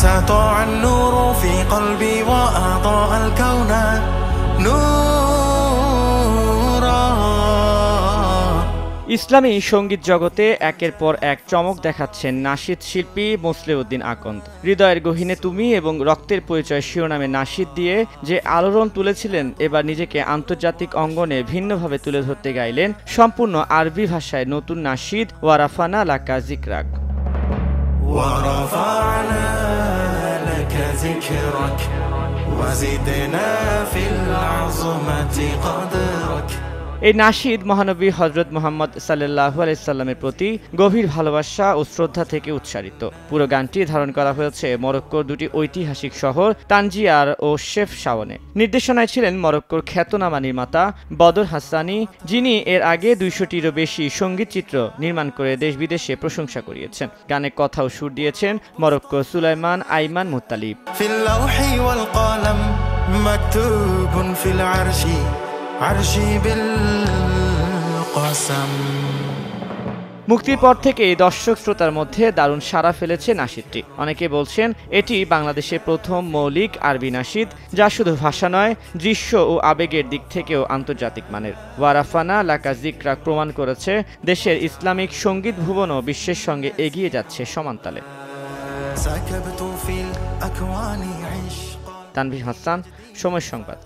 سطع النور في قلبي وأضاء الكون نورا। ইসলামী সঙ্গীত জগতে একের পর এক চমক দেখাচ্ছেন নাশিদ শিল্পী মোসলেউদ্দিন আকন্দ। হৃদয়ের গহীনে তুমি এবং রক্তের পরিচয় শিরোনামে নাশিদ দিয়ে যে আলোড়ন তুলেছিলেন, এবার নিজেকে আন্তর্জাতিক অঙ্গনে ভিন্নভাবে তুলে ধরতে গাইলেন সম্পূর্ণ আরবি ভাষায় নতুন নাশিদ ওয়ারাফানা লাকা যিকরাক। ورفعنا لك ذكرك وزدنا في العظمة قدرك। এই নাশিদ মহানবী হযরত মুহাম্মদ সাল্লাল্লাহু আলাইহি সাল্লামের প্রতি গভীর ভালোবাসা ও শ্রদ্ধা থেকে উৎসারিত। পুরো গানটি ধারণ করা হয়েছে মরক্কোর দুটি ঐতিহাসিক শহর তানজিয়ার ও শেফ শাওনে। নির্দেশনায় ছিলেন মরক্কোর খ্যাতনামা নির্মাতা বদর হাসানি, যিনি এর আগে 200টিরও বেশি সঙ্গীত চিত্র নির্মাণ করে দেশ বিদেশে প্রশংসা কুড়িয়েছেন। গানে কথা ও সুর দিয়েছেন মরক্কোর সুলাইমান আইমান মুত্তালিব। ফিল লাওহি ওয়াল কলম মাকতুবুন ফিল আরশি আরশি বিল কসম। মুক্তির পর থেকেই দর্শক শ্রোতার মধ্যে দারুণ সাড়া ফেলেছে নাশিদটি। অনেকে বলছেন এটি বাংলাদেশের প্রথম মৌলিক আরবি নাশিদ, যা শুধু ভাষা নয়, দৃশ্য ও আবেগের দিক থেকেও আন্তর্জাতিক মানের। ওয়ারাফানা লাকা যিকরাক প্রমাণ করেছে দেশের ইসলামিক সঙ্গীত ভুবনও বিশ্বের সঙ্গে এগিয়ে যাচ্ছে সমানতালে। তানভীর হাসান, সময় সংবাদ।